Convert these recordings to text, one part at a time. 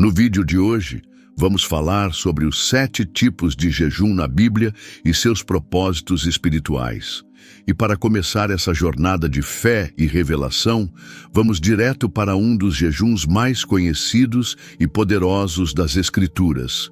No vídeo de hoje, vamos falar sobre os 7 tipos de jejum na Bíblia e seus propósitos espirituais. E para começar essa jornada de fé e revelação, vamos direto para um dos jejuns mais conhecidos e poderosos das Escrituras,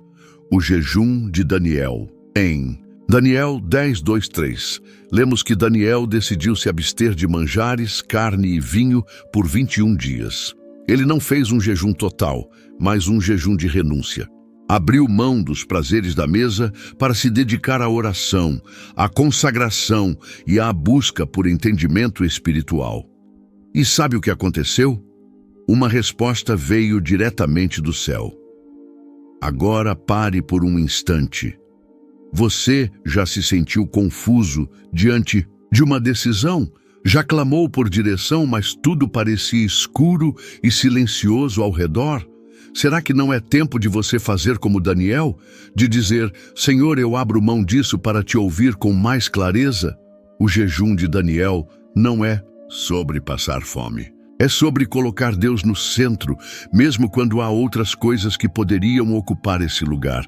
o jejum de Daniel. Em Daniel 10:2-3, lemos que Daniel decidiu se abster de manjares, carne e vinho por 21 dias. Ele não fez um jejum total, mas um jejum de renúncia. Abriu mão dos prazeres da mesa para se dedicar à oração, à consagração e à busca por entendimento espiritual. E sabe o que aconteceu? Uma resposta veio diretamente do céu. Agora pare por um instante. Você já se sentiu confuso diante de uma decisão? Já clamou por direção, mas tudo parecia escuro e silencioso ao redor? Será que não é tempo de você fazer como Daniel? De dizer, Senhor, eu abro mão disso para te ouvir com mais clareza? O jejum de Daniel não é sobre passar fome. É sobre colocar Deus no centro, mesmo quando há outras coisas que poderiam ocupar esse lugar.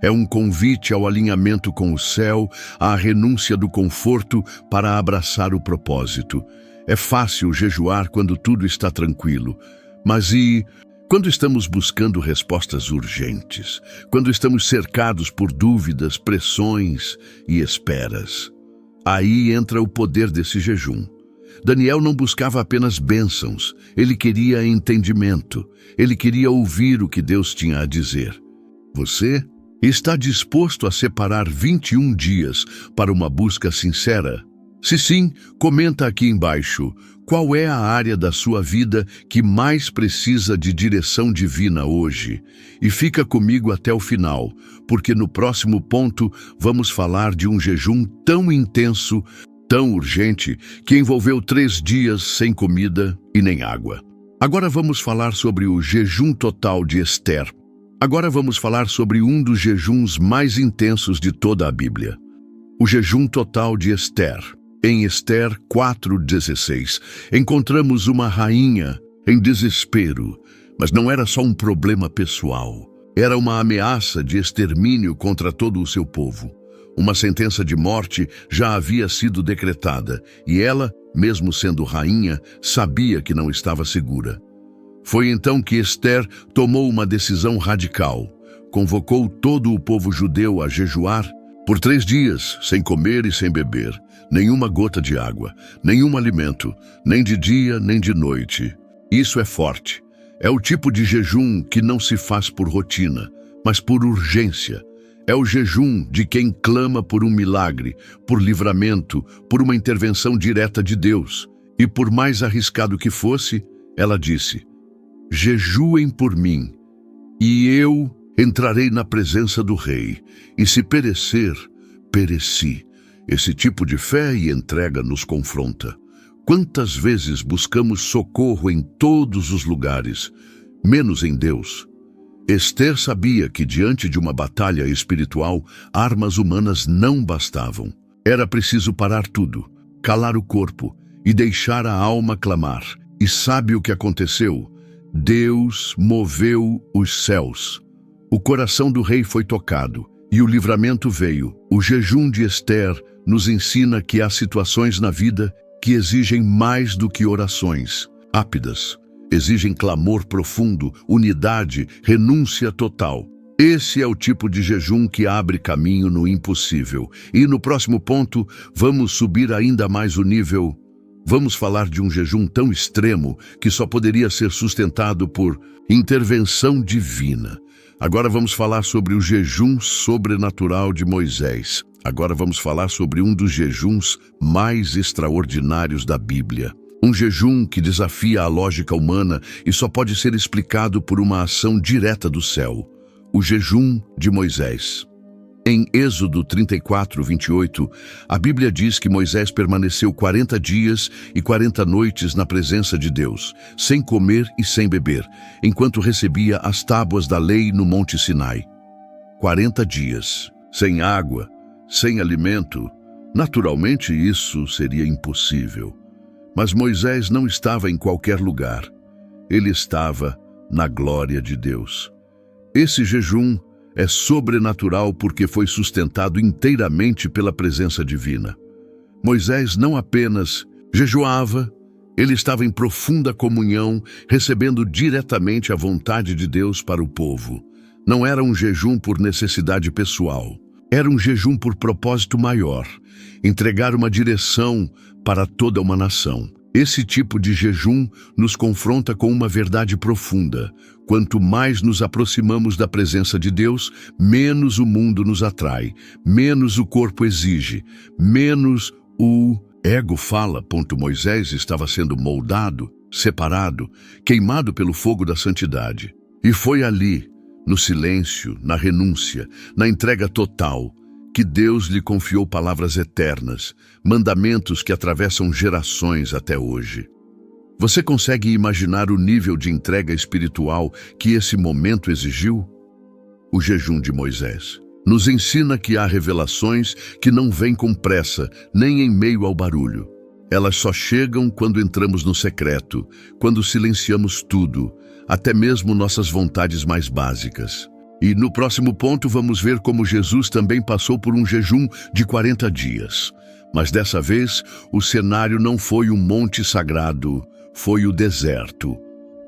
É um convite ao alinhamento com o céu, à renúncia do conforto para abraçar o propósito. É fácil jejuar quando tudo está tranquilo. Mas e quando estamos buscando respostas urgentes? Quando estamos cercados por dúvidas, pressões e esperas? Aí entra o poder desse jejum. Daniel não buscava apenas bênçãos, ele queria entendimento. Ele queria ouvir o que Deus tinha a dizer. Você está disposto a separar 21 dias para uma busca sincera? Se sim, comenta aqui embaixo. Qual é a área da sua vida que mais precisa de direção divina hoje? E fica comigo até o final, porque no próximo ponto vamos falar de um jejum tão intenso, tão urgente, que envolveu 3 dias sem comida e nem água. Agora vamos falar sobre o jejum total de Ester. Agora vamos falar sobre um dos jejuns mais intensos de toda a Bíblia. O jejum total de Ester. Em Ester 4:16, encontramos uma rainha em desespero, mas não era só um problema pessoal. Era uma ameaça de extermínio contra todo o seu povo. Uma sentença de morte já havia sido decretada, e ela, mesmo sendo rainha, sabia que não estava segura. Foi então que Ester tomou uma decisão radical. Convocou todo o povo judeu a jejuar por 3 dias, sem comer e sem beber, nenhuma gota de água, nenhum alimento, nem de dia nem de noite. Isso é forte. É o tipo de jejum que não se faz por rotina, mas por urgência. É o jejum de quem clama por um milagre, por livramento, por uma intervenção direta de Deus. E por mais arriscado que fosse, ela disse: jejuem por mim, e eu entrarei na presença do rei, e se perecer, pereci. Esse tipo de fé e entrega nos confronta. Quantas vezes buscamos socorro em todos os lugares, menos em Deus? Ester sabia que diante de uma batalha espiritual, armas humanas não bastavam. Era preciso parar tudo, calar o corpo e deixar a alma clamar. E sabe o que aconteceu? Deus moveu os céus. O coração do rei foi tocado e o livramento veio. O jejum de Ester nos ensina que há situações na vida que exigem mais do que orações rápidas. Exigem clamor profundo, unidade, renúncia total. Esse é o tipo de jejum que abre caminho no impossível. E no próximo ponto, vamos subir ainda mais o nível. Vamos falar de um jejum tão extremo que só poderia ser sustentado por intervenção divina. Agora vamos falar sobre o jejum sobrenatural de Moisés. Agora vamos falar sobre um dos jejuns mais extraordinários da Bíblia. Um jejum que desafia a lógica humana e só pode ser explicado por uma ação direta do céu. O jejum de Moisés. Em Êxodo 34:28, a Bíblia diz que Moisés permaneceu 40 dias e 40 noites na presença de Deus, sem comer e sem beber, enquanto recebia as tábuas da lei no Monte Sinai. 40 dias, sem água, sem alimento. Naturalmente isso seria impossível. Mas Moisés não estava em qualquer lugar. Ele estava na glória de Deus. Esse jejum é sobrenatural porque foi sustentado inteiramente pela presença divina. Moisés não apenas jejuava, ele estava em profunda comunhão, recebendo diretamente a vontade de Deus para o povo. Não era um jejum por necessidade pessoal, era um jejum por propósito maior, entregar uma direção para toda uma nação. Esse tipo de jejum nos confronta com uma verdade profunda. Quanto mais nos aproximamos da presença de Deus, menos o mundo nos atrai, menos o corpo exige, menos o ego fala. Moisés estava sendo moldado, separado, queimado pelo fogo da santidade. E foi ali, no silêncio, na renúncia, na entrega total, que Deus lhe confiou palavras eternas, mandamentos que atravessam gerações até hoje. Você consegue imaginar o nível de entrega espiritual que esse momento exigiu? O jejum de Moisés nos ensina que há revelações que não vêm com pressa, nem em meio ao barulho. Elas só chegam quando entramos no secreto, quando silenciamos tudo, até mesmo nossas vontades mais básicas. E no próximo ponto vamos ver como Jesus também passou por um jejum de 40 dias. Mas dessa vez, o cenário não foi um monte sagrado, foi o deserto.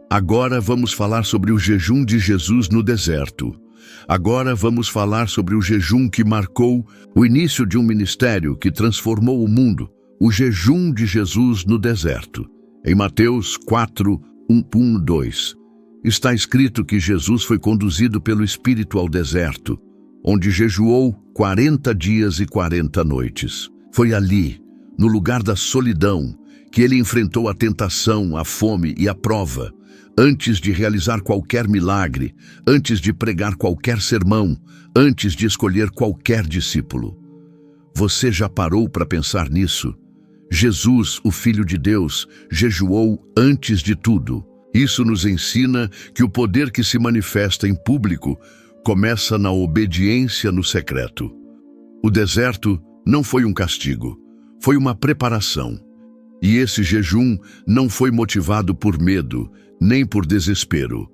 Agora vamos falar sobre o jejum de Jesus no deserto. Agora vamos falar sobre o jejum que marcou o início de um ministério que transformou o mundo, o jejum de Jesus no deserto. Em Mateus 4, 1-2, está escrito que Jesus foi conduzido pelo Espírito ao deserto, onde jejuou 40 dias e 40 noites. Foi ali, no lugar da solidão, que ele enfrentou a tentação, a fome e a prova. Antes de realizar qualquer milagre, antes de pregar qualquer sermão, antes de escolher qualquer discípulo. Você já parou para pensar nisso? Jesus, o Filho de Deus, jejuou antes de tudo. Isso nos ensina que o poder que se manifesta em público começa na obediência no secreto. O deserto não foi um castigo, foi uma preparação. E esse jejum não foi motivado por medo, nem por desespero,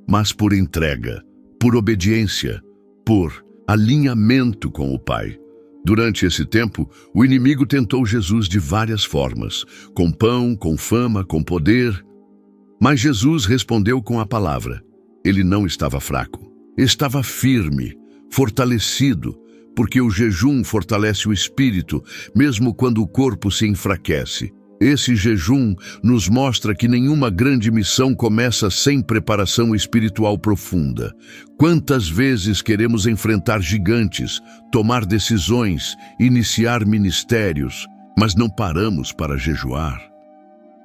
mas por entrega, por obediência, por alinhamento com o Pai. Durante esse tempo, o inimigo tentou Jesus de várias formas, com pão, com fama, com poder. Mas Jesus respondeu com a palavra. Ele não estava fraco, estava firme, fortalecido, porque o jejum fortalece o espírito, mesmo quando o corpo se enfraquece. Esse jejum nos mostra que nenhuma grande missão começa sem preparação espiritual profunda. Quantas vezes queremos enfrentar gigantes, tomar decisões, iniciar ministérios, mas não paramos para jejuar?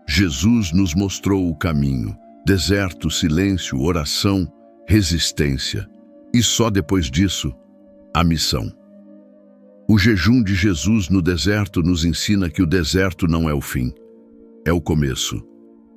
Jesus nos mostrou o caminho: deserto, silêncio, oração, resistência. E só depois disso, a missão. O jejum de Jesus no deserto nos ensina que o deserto não é o fim, é o começo.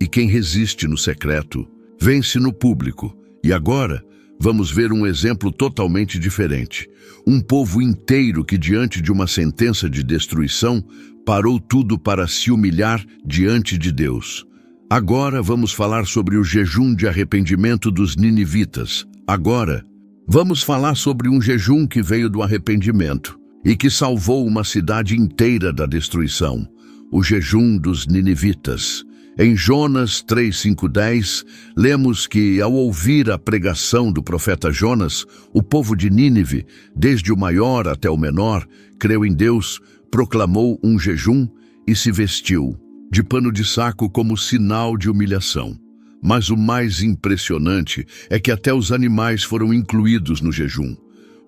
E quem resiste no secreto, vence no público. E agora, vamos ver um exemplo totalmente diferente. Um povo inteiro que, diante de uma sentença de destruição, parou tudo para se humilhar diante de Deus. Agora vamos falar sobre o jejum de arrependimento dos ninivitas. Agora, vamos falar sobre um jejum que veio do arrependimento e que salvou uma cidade inteira da destruição, o jejum dos ninivitas. Em Jonas 3:5-10, lemos que, ao ouvir a pregação do profeta Jonas, o povo de Nínive, desde o maior até o menor, creu em Deus, proclamou um jejum e se vestiu de pano de saco como sinal de humilhação. Mas o mais impressionante é que até os animais foram incluídos no jejum.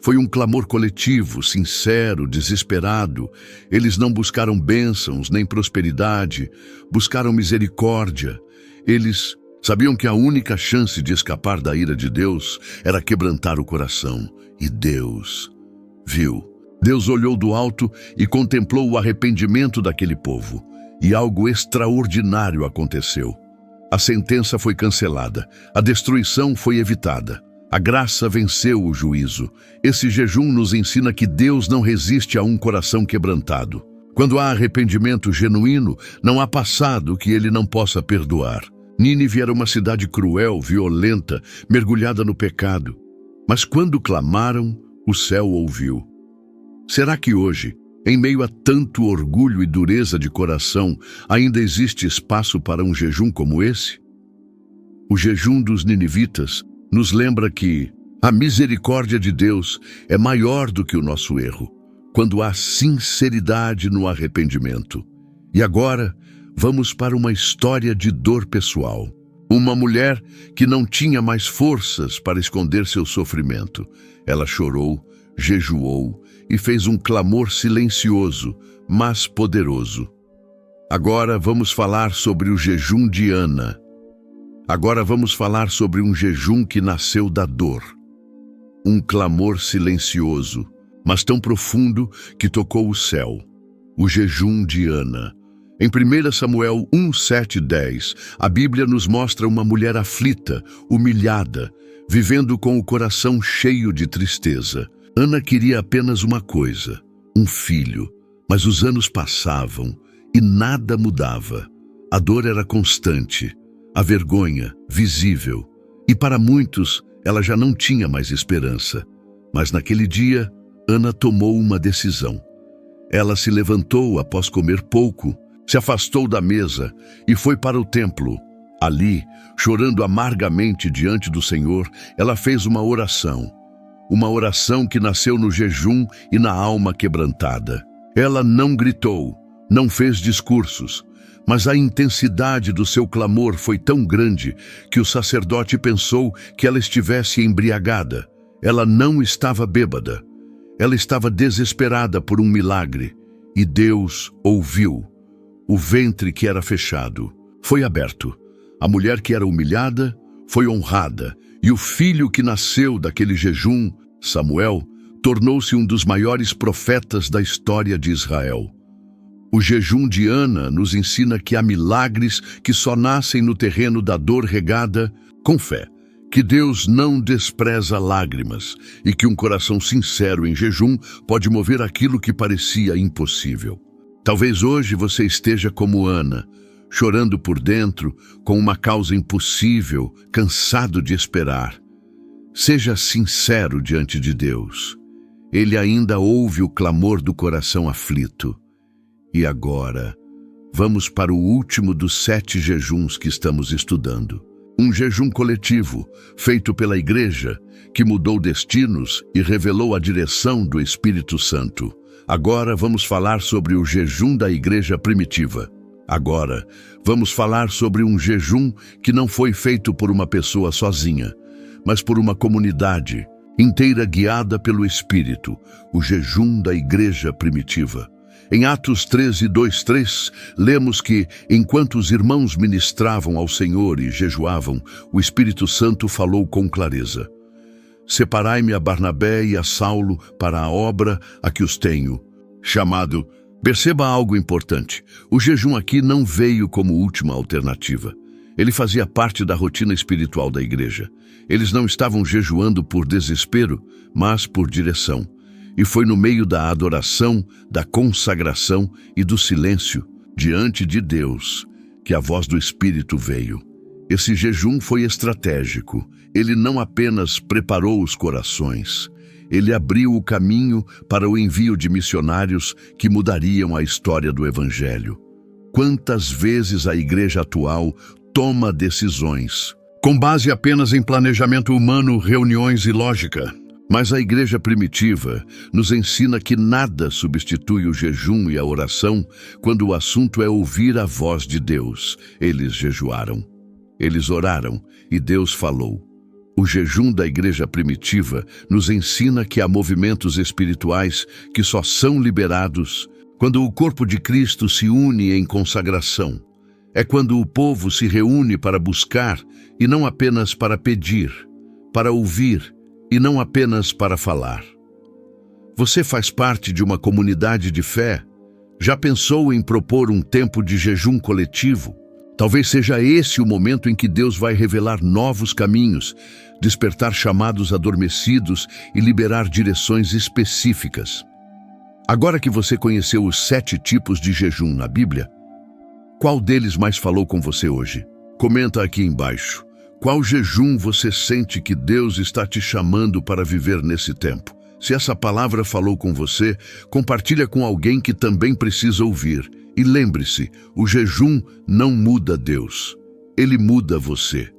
Foi um clamor coletivo, sincero, desesperado. Eles não buscaram bênçãos nem prosperidade, buscaram misericórdia. Eles sabiam que a única chance de escapar da ira de Deus era quebrantar o coração. E Deus viu. Deus olhou do alto e contemplou o arrependimento daquele povo. E algo extraordinário aconteceu. A sentença foi cancelada, a destruição foi evitada. A graça venceu o juízo. Esse jejum nos ensina que Deus não resiste a um coração quebrantado. Quando há arrependimento genuíno, não há passado que ele não possa perdoar. Nínive era uma cidade cruel, violenta, mergulhada no pecado. Mas quando clamaram, o céu ouviu. Será que hoje, em meio a tanto orgulho e dureza de coração, ainda existe espaço para um jejum como esse? O jejum dos ninivitas nos lembra que a misericórdia de Deus é maior do que o nosso erro, quando há sinceridade no arrependimento. E agora, vamos para uma história de dor pessoal. Uma mulher que não tinha mais forças para esconder seu sofrimento. Ela chorou, jejuou e fez um clamor silencioso, mas poderoso. Agora vamos falar sobre o jejum de Ana. Agora vamos falar sobre um jejum que nasceu da dor. Um clamor silencioso, mas tão profundo que tocou o céu. O jejum de Ana. Em 1 Samuel 1, 7 e 10, a Bíblia nos mostra uma mulher aflita, humilhada, vivendo com o coração cheio de tristeza. Ana queria apenas uma coisa, um filho, mas os anos passavam e nada mudava. A dor era constante, a vergonha visível, e para muitos ela já não tinha mais esperança. Mas naquele dia, Ana tomou uma decisão. Ela se levantou após comer pouco, se afastou da mesa e foi para o templo. Ali, chorando amargamente diante do Senhor, ela fez uma oração que nasceu no jejum e na alma quebrantada. Ela não gritou, não fez discursos, mas a intensidade do seu clamor foi tão grande que o sacerdote pensou que ela estivesse embriagada. Ela não estava bêbada. Ela estava desesperada por um milagre, e Deus ouviu. O ventre que era fechado foi aberto. A mulher que era humilhada foi honrada, e o filho que nasceu daquele jejum, Samuel, tornou-se um dos maiores profetas da história de Israel. O jejum de Ana nos ensina que há milagres que só nascem no terreno da dor regada com fé, que Deus não despreza lágrimas e que um coração sincero em jejum pode mover aquilo que parecia impossível. Talvez hoje você esteja como Ana, chorando por dentro, com uma causa impossível, cansado de esperar. Seja sincero diante de Deus. Ele ainda ouve o clamor do coração aflito. E agora, vamos para o último dos 7 jejuns que estamos estudando. Um jejum coletivo, feito pela Igreja, que mudou destinos e revelou a direção do Espírito Santo. Agora vamos falar sobre o jejum da Igreja primitiva. Agora vamos falar sobre um jejum que não foi feito por uma pessoa sozinha, mas por uma comunidade inteira guiada pelo Espírito, o jejum da Igreja primitiva. Em Atos 13, 2, 3, lemos que, enquanto os irmãos ministravam ao Senhor e jejuavam, o Espírito Santo falou com clareza. Separai-me a Barnabé e a Saulo para a obra a que os tenho chamado. Perceba algo importante. O jejum aqui não veio como última alternativa. Ele fazia parte da rotina espiritual da igreja. Eles não estavam jejuando por desespero, mas por direção. E foi no meio da adoração, da consagração e do silêncio diante de Deus que a voz do Espírito veio. Esse jejum foi estratégico. Ele não apenas preparou os corações, ele abriu o caminho para o envio de missionários que mudariam a história do Evangelho. Quantas vezes a igreja atual toma decisões com base apenas em planejamento humano, reuniões e lógica? Mas a igreja primitiva nos ensina que nada substitui o jejum e a oração quando o assunto é ouvir a voz de Deus. Eles jejuaram, eles oraram e Deus falou. O jejum da igreja primitiva nos ensina que há movimentos espirituais que só são liberados quando o corpo de Cristo se une em consagração. É quando o povo se reúne para buscar e não apenas para pedir, para ouvir e não apenas para falar. Você faz parte de uma comunidade de fé? Já pensou em propor um tempo de jejum coletivo? Talvez seja esse o momento em que Deus vai revelar novos caminhos, despertar chamados adormecidos e liberar direções específicas. Agora que você conheceu os 7 tipos de jejum na Bíblia, qual deles mais falou com você hoje? Comenta aqui embaixo. Qual jejum você sente que Deus está te chamando para viver nesse tempo? Se essa palavra falou com você, compartilha com alguém que também precisa ouvir. E lembre-se, o jejum não muda Deus, ele muda você.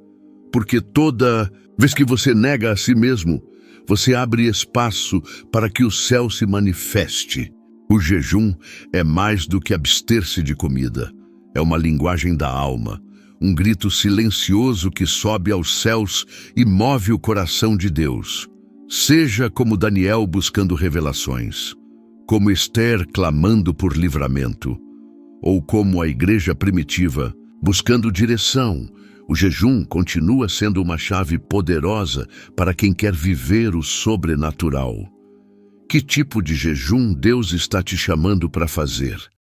Porque toda vez que você nega a si mesmo, você abre espaço para que o céu se manifeste. O jejum é mais do que abster-se de comida. É uma linguagem da alma, um grito silencioso que sobe aos céus e move o coração de Deus. Seja como Daniel buscando revelações, como Esther clamando por livramento, ou como a igreja primitiva buscando direção. O jejum continua sendo uma chave poderosa para quem quer viver o sobrenatural. Que tipo de jejum Deus está te chamando para fazer?